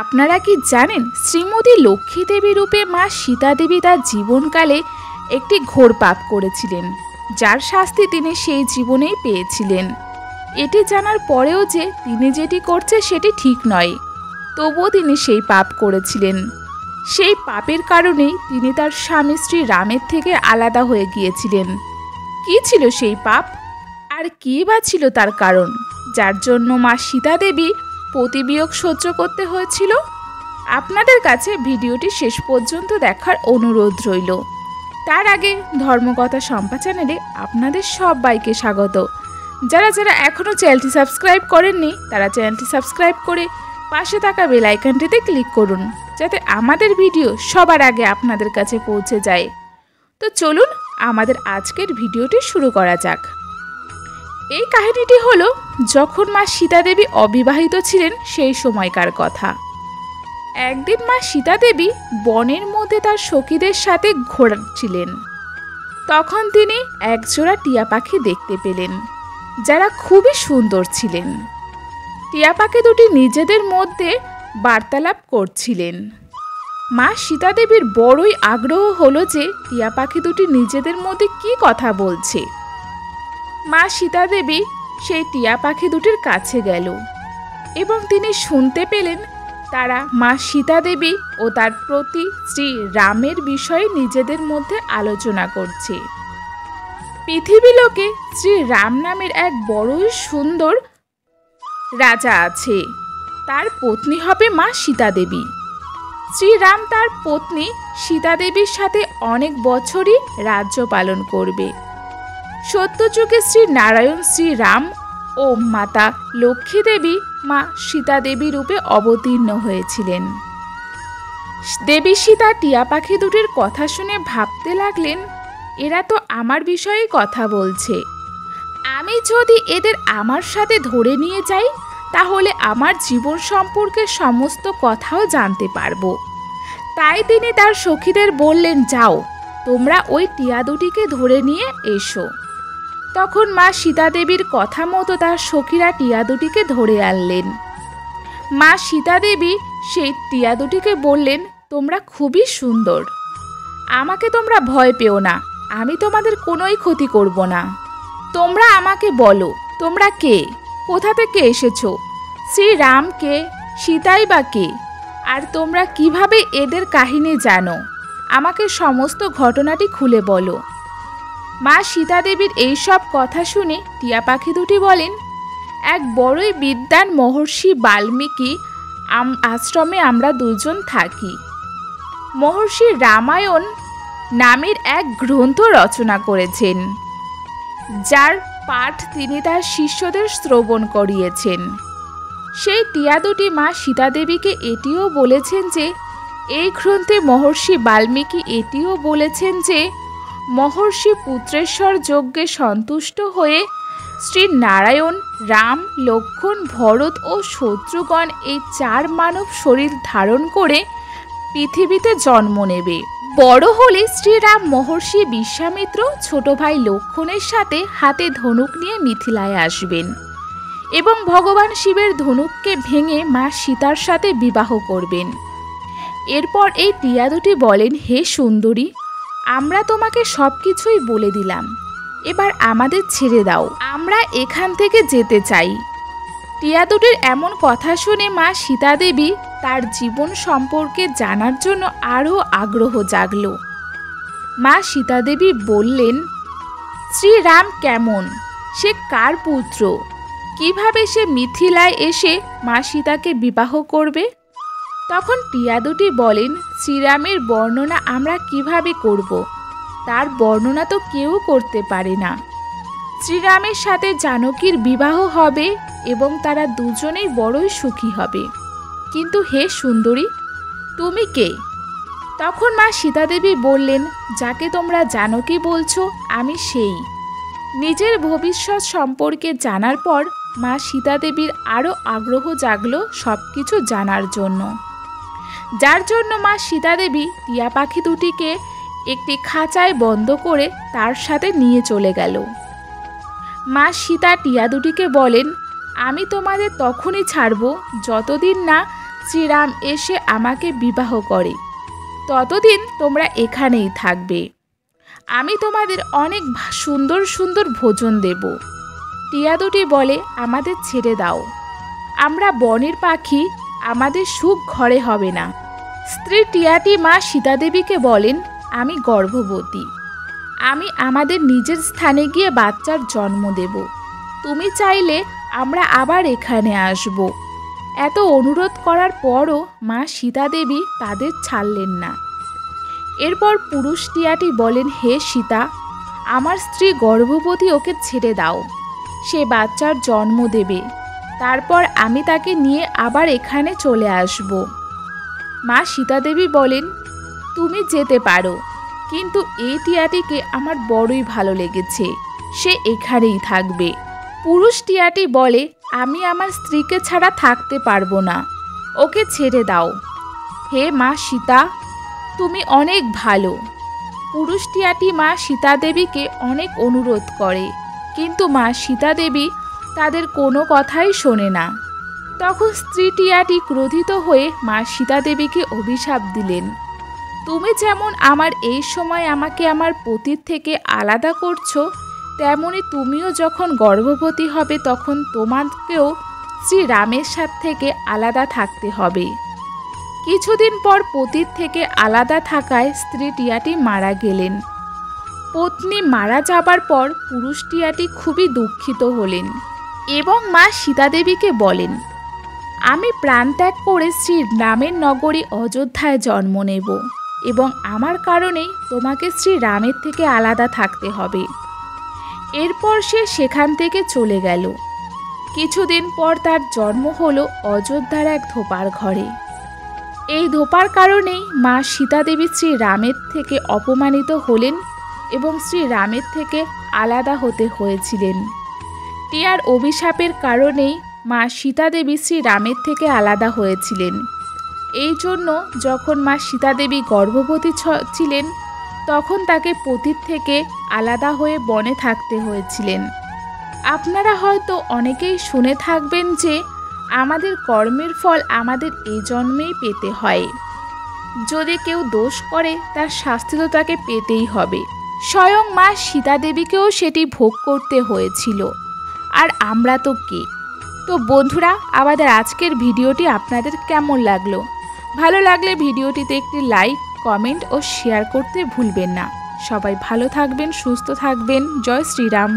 আপনারা কি জানেন শ্রীমতী লক্ষ্মী দেবী রূপে মা সীতা দেবী তার জীবনকালে একটি ঘোর পাপ করেছিলেন, যার শাস্তি তিনি সেই জীবনেই পেয়েছিলেন। এটি জানার পরেও যে তিনি যেটি করছে সেটি ঠিক নয়, তবুও তিনি সেই পাপ করেছিলেন। সেই পাপের কারণেই তিনি তার স্বামী শ্রী রামের থেকে আলাদা হয়ে গিয়েছিলেন। কি ছিল সেই পাপ, আর কী বা ছিল তার কারণ, যার জন্য মা সীতা দেবী প্রতিবিয়োগ সহ্য করতে হয়েছিল? আপনাদের কাছে ভিডিওটি শেষ পর্যন্ত দেখার অনুরোধ রইল। তার আগে ধর্মকথা শম্পা চ্যানেলে আপনাদের সবাইকে স্বাগত। যারা যারা এখনও চ্যানেলটি সাবস্ক্রাইব করেননি তারা চ্যানেলটি সাবস্ক্রাইব করে পাশে থাকা বেল আইকনটিতে ক্লিক করুন, যাতে আমাদের ভিডিও সবার আগে আপনাদের কাছে পৌঁছে যায়। তো চলুন আমাদের আজকের ভিডিওটি শুরু করা যাক। এই কাহিনীটি হলো যখন মা সীতা দেবী অবিবাহিত ছিলেন সেই সময়কার কথা। একদিন মা সীতা দেবী বনের মধ্যে তার সখীদের সাথে ঘোরাচ্ছিলেন। তখন তিনি একজোড়া টিয়া পাখি দেখতে পেলেন, যারা খুবই সুন্দর ছিলেন। টিয়া পাখি দুটি নিজেদের মধ্যে বার্তালাপ করছিলেন। মা সীতা দেবীর বড়ই আগ্রহ হলো যে টিয়া পাখি দুটি নিজেদের মধ্যে কি কথা বলছে। মা সীতা দেবী সেই টিয়া পাখি দুটির কাছে গেল এবং তিনি শুনতে পেলেন তারা মা সীতা দেবী ও তার প্রতি শ্রী রামের বিষয়ে নিজেদের মধ্যে আলোচনা করছে। পৃথিবীলোকে শ্রী রাম নামের এক বড়ই সুন্দর রাজা আছে, তার পত্নী হবে মা সীতা দেবী। শ্রীরাম তার পত্নী সীতা দেবীর সাথে অনেক বছরই রাজ্য পালন করবে। সত্যযুগে শ্রী নারায়ণ শ্রীরাম ও মাতা লক্ষ্মী দেবী মা সীতা দেবী রূপে অবতীর্ণ হয়েছিলেন। দেবী সীতা টিয়া পাখি দুটির কথা শুনে ভাবতে লাগলেন, এরা তো আমার বিষয়ে কথা বলছে। আমি যদি এদের আমার সাথে ধরে নিয়ে যাই তাহলে আমার জীবন সম্পর্কে সমস্ত কথাও জানতে পারবো। তাই তিনি তার সখীদের বললেন, যাও তোমরা ওই টিয়া দুটিকে ধরে নিয়ে এসো। তখন মা সীতা দেবীর কথা মতো তার সখীরা টিয়া দুটিকে ধরে আনলেন। মা সীতা দেবী সেই টিয়া দুটিকে বললেন, তোমরা খুবই সুন্দর, আমাকে তোমরা ভয় পেও না, আমি তোমাদের কোনোই ক্ষতি করব না। তোমরা আমাকে বলো তোমরা কে, কোথা থেকে এসেছো, শ্রীরাম কে, সীতাই বা কে, আর তোমরা কিভাবে এদের কাহিনী জানো, আমাকে সমস্ত ঘটনাটি খুলে বলো। মা সীতা দেবীর এইসব কথা শুনে টিয়া পাখি দুটি বলেন, এক বড়ই বিদ্বান মহর্ষি বাল্মীকি আশ্রমে আমরা দুজন থাকি। মহর্ষি রামায়ণ নামের এক গ্রন্থ রচনা করেছেন, যার পাঠ তিনি তার শিষ্যদের শ্রবণ করিয়েছেন। সেই টিয়া দুটি মা সীতা দেবীকে এটিও বলেছেন যে এই গ্রন্থে মহর্ষি বাল্মীকি এটিও বলেছেন যে মহর্ষি পুত্রেশ্বর যজ্ঞে সন্তুষ্ট হয়ে শ্রী নারায়ণ, রাম, লক্ষ্মণ, ভরত ও শত্রুঘ্ন এই চার মানব শরীর ধারণ করে পৃথিবীতে জন্ম নেবে। বড় হলে শ্রীরাম মহর্ষি বিশ্বামিত্র ছোট ভাই লক্ষ্মণের সাথে হাতে ধনুক নিয়ে মিথিলায় আসবেন এবং ভগবান শিবের ধনুককে ভেঙে মা সীতার সাথে বিবাহ করবেন। এরপর এই টিয়া দুটি বলেন, হে সুন্দরী, আমরা তোমাকে সব কিছুই বলে দিলাম, এবার আমাদের ছেড়ে দাও, আমরা এখান থেকে যেতে চাই। টিয়া দুটির এমন কথা শুনে মা সীতা দেবী তার জীবন সম্পর্কে জানার জন্য আরও আগ্রহ জাগল। মা সীতা দেবী বললেন, শ্রীরাম কেমন, সে কার পুত্র, কিভাবে সে মিথিলায় এসে মা সীতাকে বিবাহ করবে? তখন টিয়া দুটি বলেন, শ্রীরামের বর্ণনা আমরা কিভাবে করব, তার বর্ণনা তো কেউ করতে পারে না। শ্রীরামের সাথে জানকীর বিবাহ হবে এবং তারা দুজনেই বড়ই সুখী হবে। কিন্তু হে সুন্দরী, তুমি কে? তখন মা সীতা দেবী বললেন, যাকে তোমরা জানকী বলছো আমি সেই। নিজের ভবিষ্যৎ সম্পর্কে জানার পর মা সীতা দেবীর আরও আগ্রহ জাগল সব কিছু জানার জন্য, যার জন্য মা সীতা দেবী টিয়া পাখি দুটিকে একটি খাঁচায় বন্ধ করে তার সাথে নিয়ে চলে গেল। মা সীতা টিয়া দুটিকে বলেন, আমি তোমাদের তখনই ছাড়ব যতদিন না শ্রীরাম এসে আমাকে বিবাহ করে, ততদিন তোমরা এখানেই থাকবে। আমি তোমাদের অনেক সুন্দর সুন্দর ভোজন দেব। টিয়া দুটি বলে, আমাদের ছেড়ে দাও, আমরা বনের পাখি, আমাদের সুখ ঘরে হবে না। স্ত্রী টিয়াটি মা সীতাদেবীকে বলেন, আমি গর্ভবতী, আমি আমাদের নিজের স্থানে গিয়ে বাচ্চার জন্ম দেব, তুমি চাইলে আমরা আবার এখানে আসব। এত অনুরোধ করার পরও মা সীতাদেবী তাদের ছাড়লেন না। এরপর পুরুষ টিয়াটি বলেন, হে সীতা, আমার স্ত্রী গর্ভবতী, ওকে ছেড়ে দাও, সে বাচ্চার জন্ম দেবে, তারপর আমি তাকে নিয়ে আবার এখানে চলে আসব। মা সীতাদেবী বলেন, তুমি যেতে পারো, কিন্তু এই টিয়াটিকে আমার বড়ই ভালো লেগেছে, সে এখানেই থাকবে। পুরুষ টিয়াটি বলে, আমি আমার স্ত্রীকে ছাড়া থাকতে পারবো না, ওকে ছেড়ে দাও। হে মা সীতা, তুমি অনেক ভালো। পুরুষ টিয়াটি মা সীতাদেবীকে অনেক অনুরোধ করে, কিন্তু মা সীতাদেবী তাদের কোনো কথাই শোনে না। তখন স্ত্রী টিয়াটি ক্রোধিত হয়ে মা সীতাদেবীকে অভিশাপ দিলেন, তুমি যেমন আমার এই সময় আমাকে আমার পতির থেকে আলাদা করছো, তেমনি তুমিও যখন গর্ভবতী হবে তখন তোমাকেও শ্রীরামের সাথে থেকে আলাদা থাকতে হবে। কিছুদিন পর পতির থেকে আলাদা থাকায় স্ত্রী টিয়াটি মারা গেলেন। পত্নী মারা যাবার পর পুরুষ টিয়াটি খুবই দুঃখিত হলেন এবং মা সীতাদেবীকে বলেন, আমি প্রাণত্যাগ করে শ্রীরামের নগরী অযোধ্যায় জন্ম নেব এবং আমার কারণেই তোমাকে শ্রীরামের থেকে আলাদা থাকতে হবে। এরপর সে সেখান থেকে চলে গেল। কিছুদিন পর তার জন্ম হলো অযোধ্যার এক ধোপার ঘরে। এই ধোপার কারণেই মা সীতাদেবী শ্রীরামের থেকে অপমানিত হলেন এবং শ্রীরামের থেকে আলাদা হতে হয়েছিলেন। টিয়ার অভিশাপের কারণেই মা সীতাদেবী শ্রীরামের থেকে আলাদা হয়েছিলেন। এই জন্য যখন মা সীতাদেবী গর্ভবতী ছিলেন তখন তাকে পতির থেকে আলাদা হয়ে বনে থাকতে হয়েছিলেন। আপনারা হয়তো অনেকেই শুনে থাকবেন যে আমাদের কর্মের ফল আমাদের এই জন্মেই পেতে হয়। যদি কেউ দোষ করে তার শাস্তি তো তাকে পেতেই হবে। স্বয়ং মা সীতাদেবীকেও সেটি ভোগ করতে হয়েছিল, আর আমরা তো কে? তো বন্ধুরা, আমাদের আজকের ভিডিওটি আপনাদের কেমন লাগলো? ভালো লাগলে ভিডিওটিতে একটি লাইক, কমেন্ট ও শেয়ার করতে ভুলবেন না। সবাই ভালো থাকবেন, সুস্থ থাকবেন। জয় শ্রীরাম।